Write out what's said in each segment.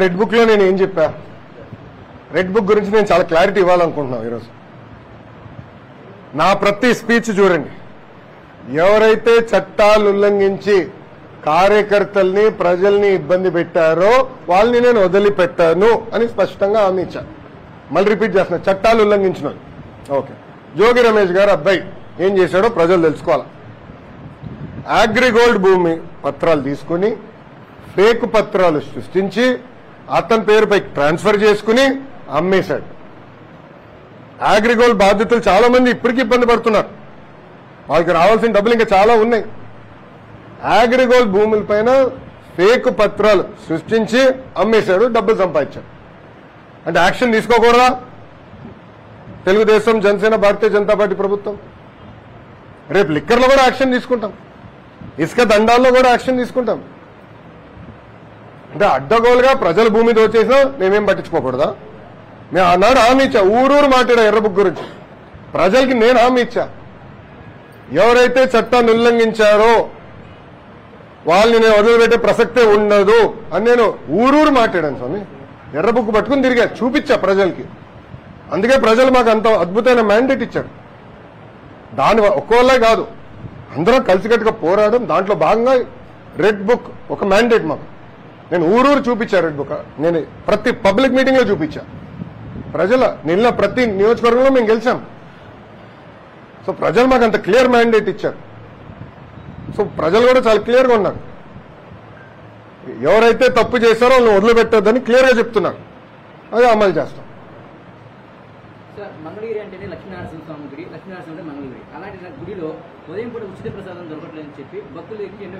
Red book లో నేను ఏం చెప్పా? రెడ్ బుక్ గురించి నేను చాలా క్లారిటీ ఇవ్వాలనుకుంటున్నాను ఈరోజు. నా ప్రతి స్పీచ్ చూడండి, ఎవరైతే చట్టాలు ఉల్లంఘించి కార్యకర్తల్ని ప్రజల్ని ఇబ్బంది పెట్టారో వాళ్ళని నేను వదిలిపెట్టాను అని స్పష్టంగా హామీ ఇచ్చాను. మళ్ళీ రిపీట్ చేస్తున్నా, చట్టాలు ఉల్లంఘించిన ఓకే. జోగి రమేష్ గారు అబ్బాయి ఏం చేశాడో ప్రజలు తెలుసుకోవాలి. అగ్రిగోల్డ్ భూమి పత్రాలు తీసుకుని ఫేక్ పత్రాలు సృష్టించి అతని పేరుపై ట్రాన్స్ఫర్ చేసుకుని అమ్మేశాడు. అగ్రిగోల్డ్ బాధితులు చాలా మంది ఇప్పటికీ ఇబ్బంది పడుతున్నారు. వాళ్ళకి రావాల్సిన డబ్బులు ఇంకా చాలా ఉన్నాయి. అగ్రిగోల్డ్ భూములపైన ఫేక్ పత్రాలు సృష్టించి అమ్మేశాడు, డబ్బులు సంపాదించాడు. అంటే యాక్షన్ తీసుకోకూడదా తెలుగుదేశం, జనసేన, భారతీయ జనతా పార్టీ ప్రభుత్వం? రేపు లిక్కర్లో కూడా యాక్షన్ తీసుకుంటాం, ఇసుక దండాల్లో కూడా యాక్షన్ తీసుకుంటాం. అంటే అడ్డగోలుగా ప్రజల భూమి దోచేసినా మేమేం పట్టించుకోకూడదా? నేను ఆనాడు హామీ ఇచ్చా, ఊరూరు మాట్లాడా ఎర్ర బుక్ గురించి. ప్రజలకి నేను హామీ ఇచ్చా, ఎవరైతే చట్టాన్ని ఉల్లంఘించారో వాళ్ళని నేను వదిలిపెట్టే ప్రసక్తే ఉండదు అని నేను ఊరూరు మాట్లాడాను స్వామి. ఎర్ర బుక్ పట్టుకుని తిరిగా చూపించా ప్రజలకి. అందుకే ప్రజలు మాకు అంత అద్భుతమైన మ్యాండేట్ ఇచ్చారు. దాని ఒక్కోళ్ళే కాదు, అందరం కలిసికట్టుగా పోరాడడం. దాంట్లో భాగంగా రెడ్ బుక్ ఒక మ్యాండేట్ మాకు. నేను ఊరూరు చూపించా రెడ్ బుక్. నేను ప్రతి పబ్లిక్ మీటింగ్ లో చూపించా. ప్రజల నిన్న ప్రతి నియోజకవర్గంలో మేము గెలిచాం. సో ప్రజలు మాకు అంత క్లియర్ మ్యాండేట్ ఇచ్చారు. సో ప్రజలు కూడా చాలా క్లియర్గా ఉన్నారు. ఎవరైతే తప్పు చేశారో వాళ్ళని వదిలిపెట్టొద్దని క్లియర్గా చెప్తున్నారు. అదే అమలు చేస్తాం. మంగళగిరి అంటేనే లక్ష్మీనారాయణ స్వామి గుడి, లక్ష్మీనారాయణ అంటే మంగళగిరి. అలాంటి గుడిలో ఉదయం పూట ఉచిత ప్రసాదం దొరకట్లేదని చెప్పి భక్తులకి ఎన్నో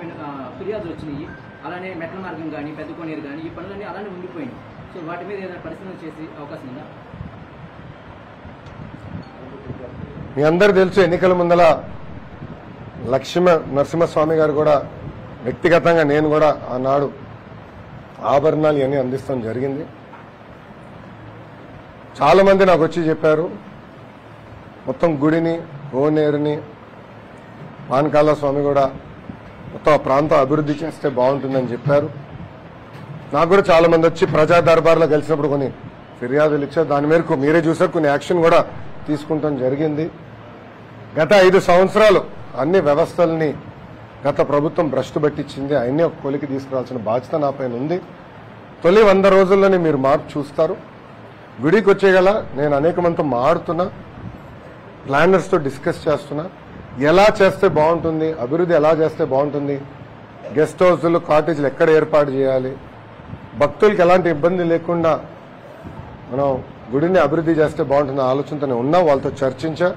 ఫిర్యాదులు వచ్చినాయి. అలానే మెట్ల మార్గం కానీ, పెద్ద కోనేరు కానీ ఈ పనులన్నీ అలానే ఉండిపోయినాయి. సో వాటి మీద ఏదైనా పరిశీలన చేసే అవకాశం ఉందా? మీ అందరు తెలుసు, ఎన్నికల ముందల నరసింహస్వామి గారు కూడా వ్యక్తిగతంగా నేను కూడా ఆనాడు ఆభరణాలు ఇవన్నీ అందిస్తాం జరిగింది. చాలా మంది నాకు వచ్చి చెప్పారు, మొత్తం గుడిని, కోనేరుని, పానకాల స్వామి కూడా మొత్తం ఆ ప్రాంతం అభివృద్ధి చేస్తే బాగుంటుందని చెప్పారు. నాకు కూడా చాలా మంది వచ్చి ప్రజా దర్బార్లో కలిసినప్పుడు కొన్ని ఫిర్యాదులు ఇచ్చారు. దాని మేరకు మీరే చూసారు, కొన్ని యాక్షన్ కూడా తీసుకుంటాం జరిగింది. గత 5 సంవత్సరాలు అన్ని వ్యవస్థల్ని గత ప్రభుత్వం భ్రష్టు పట్టించింది. అవన్నీ ఒక కొలికి తీసుకురావాల్సిన బాధ్యత నా పైన ఉంది. తొలి 100 రోజుల్లోనే మీరు మార్పు చూస్తారు. గుడికి వచ్చేగల నేను అనేక మందితో మాడుతున్నా, ప్లానర్స్తో డిస్కస్ చేస్తున్నా, ఎలా చేస్తే బాగుంటుంది, అభివృద్ధి ఎలా చేస్తే బాగుంటుంది, గెస్ట్ హౌస్లు, కాటేజీలు ఎక్కడ ఏర్పాటు చేయాలి, భక్తులకి ఎలాంటి ఇబ్బంది లేకుండా మనం గుడిని అభివృద్ధి చేస్తే బాగుంటుంది ఆలోచనతోనే ఉన్నా. వాళ్ళతో చర్చించా.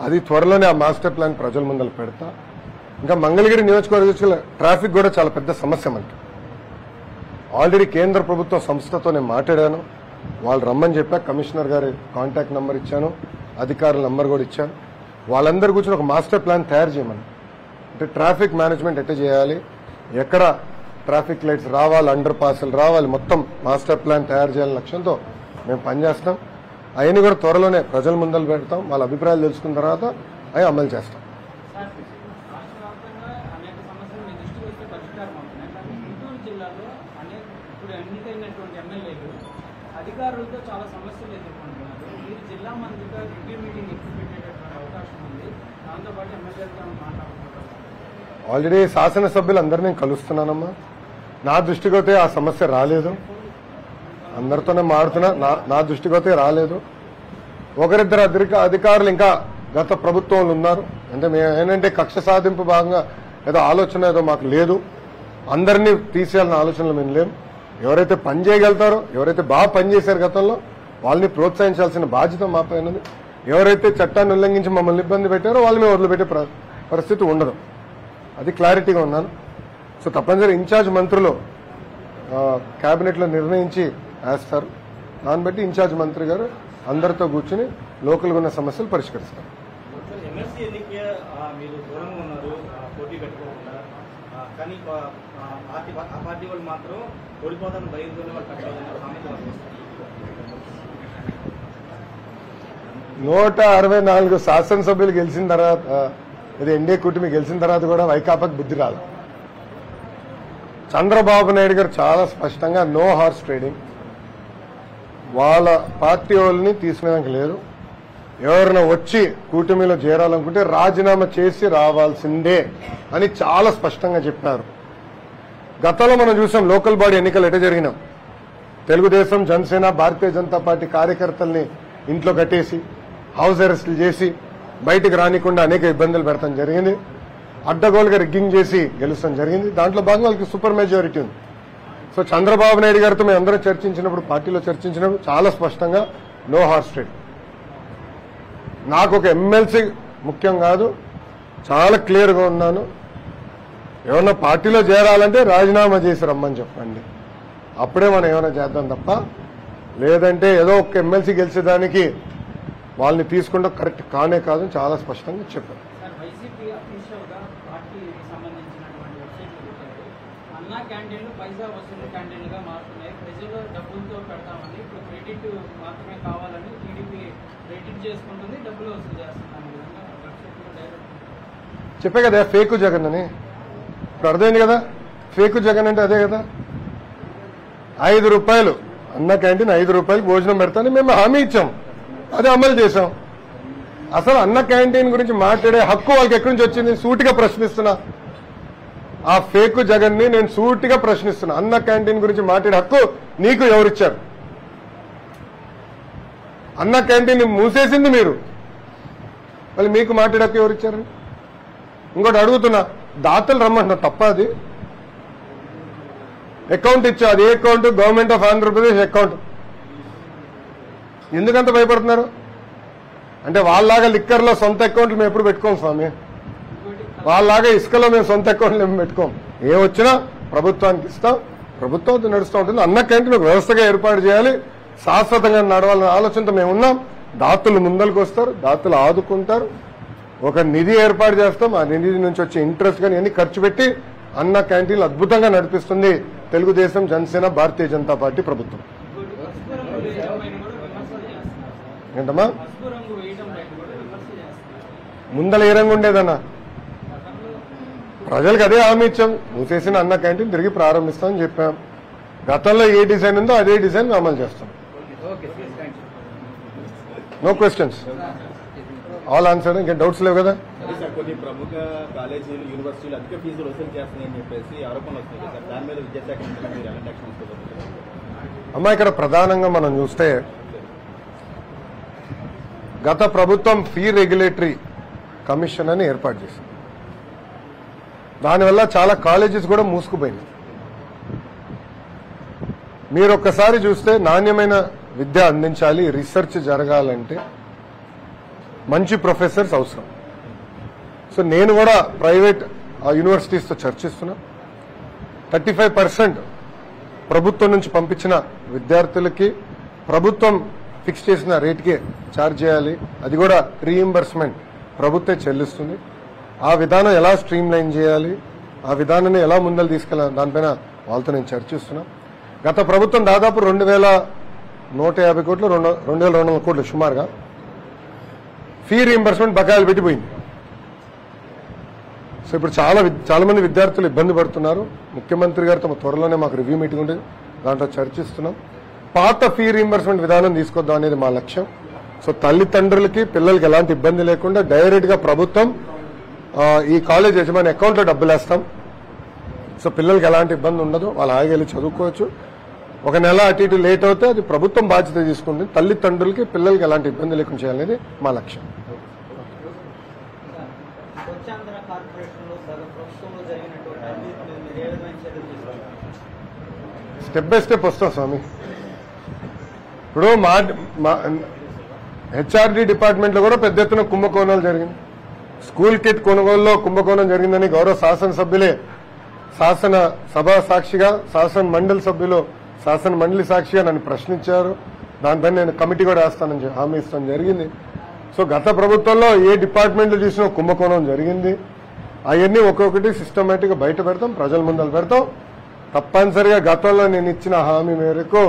అది త్వరలోనే ఆ మాస్టర్ ప్లాన్ ప్రజల ముందర పెడతా. ఇంకా మంగళగిరి నియోజకవర్గ ట్రాఫిక్ కూడా చాలా పెద్ద సమస్య మనకి. ఆల్రెడీ కేంద్ర ప్రభుత్వం సంస్థతో నేను మాట్లాడాను, వాళ్ళు రమ్మని చెప్పా. కమిషనర్ గారి కాంటాక్ట్ నెంబర్ ఇచ్చాను, అధికారుల నెంబర్ కూడా ఇచ్చాను. వాళ్ళందరి గురించి ఒక మాస్టర్ ప్లాన్ తయారు చేయమని. అంటే ట్రాఫిక్ మేనేజ్మెంట్ ఎట్లా చేయాలి, ఎక్కడ ట్రాఫిక్ లైట్స్ రావాలి, అండర్ పాస్లు రావాలి, మొత్తం మాస్టర్ ప్లాన్ తయారు చేయాలని లక్ష్యంతో మేము పనిచేస్తాం. అవన్నీ కూడా త్వరలోనే ప్రజల ముందర పెడతాం. వాళ్ళ అభిప్రాయాలు తెలుసుకున్న తర్వాత అవి అమలు చేస్తాం. అధికారులతో చాలా సమస్యలు ఎదుర్కొంటున్నారు. మీరు జిల్లా మంత్రిగా రివ్యూ మీటింగ్ ఎప్పుడు పెట్టేటటువంటి అవకాశం ఉంది, దాంతోపాటు ఎమ్మెల్యేలతో మాట్లాడుకుంటున్నారు. ఆల్రెడీ శాసనసభ్యులు అందరూ నేను కలుస్తున్నానమ్మా. నా దృష్టికి అయితే ఆ సమస్య రాలేదు. అందరితోనే మాడుతున్నా, నా దృష్టికి అయితే రాలేదు. ఒకరిద్దరు అధికారులు ఇంకా గత ప్రభుత్వంలో ఉన్నారు. అంటే మేము ఏంటంటే కక్ష సాధింపు భాగంగా ఏదో ఆలోచన ఏదో మాకు లేదు. అందరినీ తీసేయాలన్న ఆలోచనలు మేము లేము. ఎవరైతే పని చేయగలుగుతారో, ఎవరైతే బాగా పనిచేశారు గతంలో, వాళ్ళని ప్రోత్సహించాల్సిన బాధ్యత మా పైన ఉంది. ఎవరైతే చట్టాన్ని ఉల్లంఘించి మమ్మల్ని ఇబ్బంది పెట్టారో వాళ్ళని వదిలిపెట్టే పరిస్థితి ఉండదు. అది క్లారిటీగా ఉన్నాను. సో తప్పనిసరి ఇన్ఛార్జ్ మంత్రులు కేబినెట్లో నిర్ణయించి వేస్తారు. దాన్ని బట్టి ఇన్ఛార్జ్ మంత్రి గారు అందరితో కూర్చుని లోకల్గా ఉన్న సమస్యలు పరిష్కరిస్తారు. ఎమ్మెల్సీ ఎన్నిక మీరు దూరంగా ఉన్నారు, పోటీ పెట్టుకోకుండా, కానీ ఆ పార్టీ వాళ్ళు మాత్రం ఓడిపోతాను భయంతోనే వాళ్ళు కట్టాలని సామెత. 164 శాసనసభ్యులు గెలిచిన తర్వాత, ఇది ఎన్డీఏ కూటమి గెలిచిన తర్వాత కూడా వైకాపాకి బుద్ధి రాదు. చంద్రబాబు నాయుడు గారు చాలా స్పష్టంగా నో హార్స్ ట్రేడింగ్, వాళ్ళ పార్టీ వాళ్ళని తీసుకునేదానికి లేదు. ఎవరైనా వచ్చి కూటమిలో చేరాలనుకుంటే రాజీనామా చేసి రావాల్సిందే అని చాలా స్పష్టంగా చెప్పారు. గతంలో మనం చూసాం లోకల్ బాడీ ఎన్నికలు ఎట జరిగినాం. తెలుగుదేశం, జనసేన, భారతీయ జనతా పార్టీ కార్యకర్తల్ని ఇంట్లో కట్టేసి హౌస్ అరెస్టులు చేసి బయటకు రానికుండా అనేక ఇబ్బందులు పెడతాం జరిగింది. అడ్డగోలుగా రిగ్గింగ్ చేసి గెలుస్తాం జరిగింది. దాంట్లో భాగంగా వాళ్ళకి సూపర్ మెజారిటీ ఉంది. సో చంద్రబాబు నాయుడు గారితో మేము అందరూ చర్చించినప్పుడు, పార్టీలో చర్చించినప్పుడు చాలా స్పష్టంగా నో హార్స్ ట్రేడ్. నాకు ఒక ఎమ్మెల్సీ ముఖ్యం కాదు, చాలా క్లియర్గా ఉన్నాను. ఏమన్నా పార్టీలో చేరాలంటే రాజీనామా చేసి రమ్మని చెప్పండి, అప్పుడే మనం ఏమైనా చేద్దాం తప్ప, లేదంటే ఏదో ఒక ఎమ్మెల్సీ గెలిచేదానికి వాళ్ళని తీసుకుంటే కరెక్ట్ కానే కాదు చాలా స్పష్టంగా చెప్పారు. వైసీపీ అఫీషియల్గా పార్టీకి సంబంధించినటువంటి వెబ్సైట్లు పెట్టారు. అన్నా క్యాంటీన్లు పైసా వసూలు క్యాంటీన్లుగా మారుతున్నాయి, ప్రజలు డబ్బులతో పెడతామని, ఇప్పుడు క్రెడిట్ మాత్రమే కావాలని టీడీపీ క్రెడిట్ చేసుకుంటుంది, డబ్బులు వసూలు చేస్తున్నాను విధంగా వెబ్సైట్లో డైరెక్ట్ చెప్పే కదా ఫేకు జగన్ అని. ఇప్పుడు అర్థమైంది కదా, ఫేకు జగన్ అంటే అదే కదా. 5 రూపాయలు అన్న క్యాంటీన్, 5 రూపాయలు భోజనం పెడతానని మేము హామీ ఇచ్చాం, అదే అమలు చేశాం. అసలు అన్న క్యాంటీన్ గురించి మాట్లాడే హక్కు వాళ్ళకి ఎక్కడి నుంచి వచ్చింది? సూటిగా ప్రశ్నిస్తున్నా. ఆ ఫేకు జగన్ ని నేను సూటిగా ప్రశ్నిస్తున్నా. అన్న క్యాంటీన్ గురించి మాట్లాడే హక్కు నీకు ఎవరిచ్చారు? అన్న క్యాంటీన్ మూసేసింది మీరు, మళ్ళీ మీకు మాట్లాడే హక్కు ఎవరిచ్చారు? ఇంకోటి అడుగుతున్నా, దాతలు రమ్మంటున్నా, తప్ప అది? అకౌంట్ ఇచ్చా, అది ఏ account? Government of Andhra Pradesh account. ఎందుకంత భయపడుతున్నారు? అంటే వాళ్ళలాగా లిక్కర్లో సొంత అకౌంట్లు మేము ఎప్పుడు పెట్టుకోం స్వామి, వాళ్ళలాగా ఇసుకలో మేము సొంత అకౌంట్లు మేము పెట్టుకోం. ఏమొచ్చినా ప్రభుత్వానికి ఇస్తాం, ప్రభుత్వం నడుస్తూ ఉంటుంది. అన్న క్యాంటీన్ ఒక వ్యవస్థగా ఏర్పాటు చేయాలి, శాశ్వతంగా నడవాలనే ఆలోచనతో మేము ఉన్నాం. దాతలు ముందరికి వస్తారు, దాతలు ఆదుకుంటారు, ఒక నిధి ఏర్పాటు చేస్తాం. ఆ నిధి నుంచి వచ్చే ఇంట్రెస్ట్ కానీ అన్ని ఖర్చు పెట్టి అన్న క్యాంటీన్లు అద్భుతంగా నడిపిస్తుంది తెలుగుదేశం, జనసేన, భారతీయ జనతా పార్టీ ప్రభుత్వం. ఏంటమ్మా ముందల ఏ రంగు ఉండేదన్నా? ప్రజలకు అదే హామీ ఇచ్చాం, మూసేసిన అన్న క్యాంటీన్ తిరిగి ప్రారంభిస్తామని చెప్పాం. గతంలో ఏ డిజైన్ ఉందో అదే డిజైన్ అమలు చేస్తాం. No questions, all answer. ఇంకా డౌట్స్ లేవు కదా? కొన్ని ప్రముఖ కాలేజీలు, యూనివర్సిటీలు అధిక ఫీజులు వసూలు చేస్తున్నాయని చెప్పేసి ఆరోపణలు వస్తున్నాయి సార్. దాని మీద విద్యాశాఖ మీరు ఎలాంటి యాక్షన్ తీసుకోబోతున్నారు? అమ్మా, ఇక్కడ ప్రధానంగా మనం చూస్తే గత ప్రభుత్వం ఫీ రెగ్యులేటరీ కమిషన్ అని ఏర్పాటు చేసింది. దానివల్ల చాలా కాలేజెస్ కూడా మూసుకుపోయినాయి. మీరు ఒక్కసారి చూస్తే నాణ్యమైన విద్య అందించాలి, రీసెర్చ్ జరగాలంటే మంచి ప్రొఫెసర్స్ అవసరం. సో నేను కూడా ప్రైవేట్ యూనివర్సిటీస్తో చర్చిస్తున్నా. 35% ప్రభుత్వం నుంచి పంపించిన విద్యార్థులకి ప్రభుత్వం ఫిక్స్ చేసిన రేటుకే ఛార్జ్ చేయాలి, అది కూడా రీయింబర్స్మెంట్ ప్రభుత్వం చెల్లిస్తుంది. ఆ విధానం ఎలా స్ట్రీమ్ లైన్ చేయాలి, ఆ విధానాన్ని ఎలా ముందలు తీసుకెళ్ళాలి, దానిపైన వాళ్ళతో నేను చర్చిస్తున్నా. గత ప్రభుత్వం దాదాపు 2150 కోట్లు, 2200 కోట్లు సుమారుగా ఫీ రీయింబర్స్మెంట్ బకాయిలు పెట్టిపోయింది. సో ఇప్పుడు చాలా మంది విద్యార్థులు ఇబ్బంది పడుతున్నారు. ముఖ్యమంత్రి గారితో త్వరలోనే మాకు రివ్యూ మీటింగ్ ఉండేది, దాంట్లో చర్చిస్తున్నాం. పాత ఫీ రీయింబర్స్మెంట్ విధానం తీసుకొద్దాం అనేది మా లక్ష్యం. సో తల్లిదండ్రులకి, పిల్లలకి ఎలాంటి ఇబ్బంది లేకుండా డైరెక్ట్ గా ప్రభుత్వం ఈ కాలేజ్ యజమాని అకౌంట్లో డబ్బులు వేస్తాం. సో పిల్లలకి ఎలాంటి ఇబ్బంది ఉండదు, వాళ్ళు హాయిగా వెళ్ళి చదువుకోవచ్చు. ఒక నెల అటు ఇటు లేట్ అవుతే అది ప్రభుత్వం బాధ్యత తీసుకుంటుంది. తల్లిదండ్రులకి, పిల్లలకి ఎలాంటి ఇబ్బంది లేకుండా చేయాలనేది మా లక్ష్యం. స్వచ్ఛాంధ్ర కార్పొరేషన్లో ప్రభుత్వంలో జరిగినటువంటి అవినీతి మీరు ఏ విధమైన చర్యలు తీసుకుంటారు? స్టెప్ బై స్టెప్ వస్తాం స్వామి. ఇప్పుడు మా హెచ్ఆర్డీ డిపార్ట్మెంట్ లో కూడా పెద్ద ఎత్తున కుంభకోణాలు జరిగింది. స్కూల్ కిట్ కొనుగోలులో కుంభకోణం జరిగిందని గౌరవ శాసనసభ్యులే శాసన సభ సాక్షిగా, శాసన మండలి సభ్యులు శాసన మండలి సాక్షిగా నన్ను ప్రశ్నించారు. దానిపైన నేను కమిటీ కూడా వేస్తానని హామీ ఇస్తాను జరిగింది. సో గత ప్రభుత్వంలో ఏ డిపార్ట్మెంట్లు చూసినా కుంభకోణం జరిగింది. అవన్నీ ఒక్కొక్కటి సిస్టమేటిక్ గా బయట పెడతాం, ప్రజల ముందర పెడతాం. తప్పనిసరిగా గతంలో నేను ఇచ్చిన హామీ మేరకు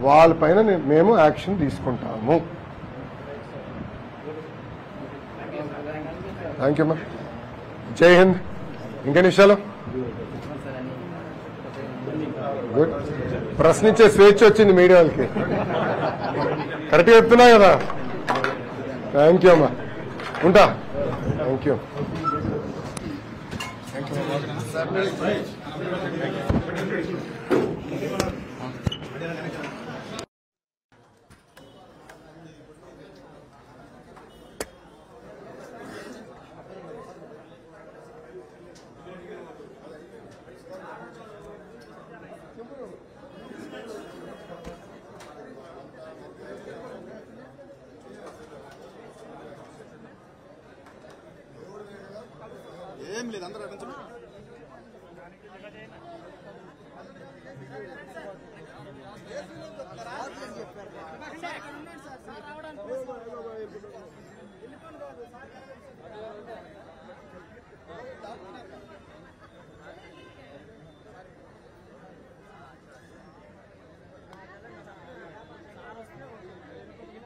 వాళ్ళపైన మేము యాక్షన్ తీసుకుంటాము. థ్యాంక్ యూ అమ్మా. జై హింద్. ఇంకెన్ని విషయాలు? గుడ్. ప్రశ్నించే స్వేచ్ఛ వచ్చింది మీడియా వాళ్ళకి. కరెక్ట్గా చెప్తున్నా కదా. థ్యాంక్ యూ అమ్మా, ఉంటా. Thank you. ఏం లేదు, అందరూ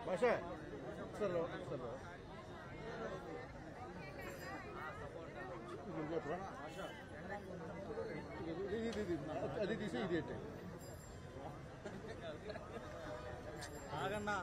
భాష సార్ అది తీసి ఇది ఆగన్నా.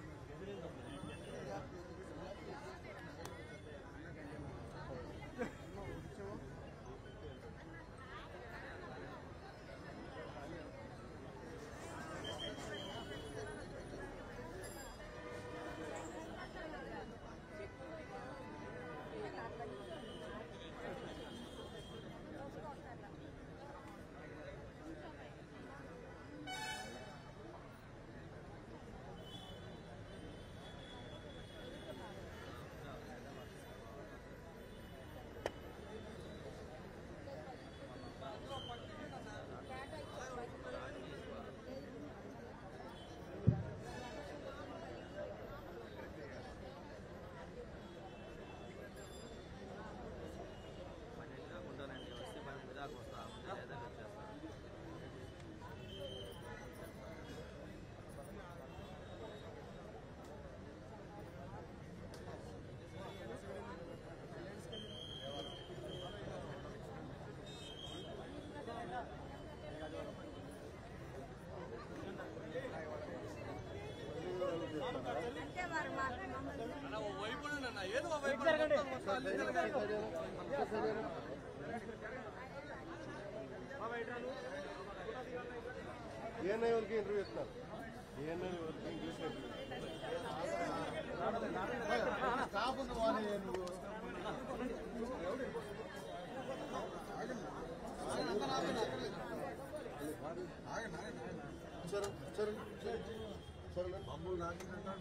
ఏఎన్ఐ వాళ్ళకి ఇంటర్వ్యూ ఇస్తున్నారు. ఏఎన్ఐ వాళ్ళకి ఇంగ్లీష్ స్టాఫ్ ఉంది. సరే మమ్మల్ని నాకిందంటే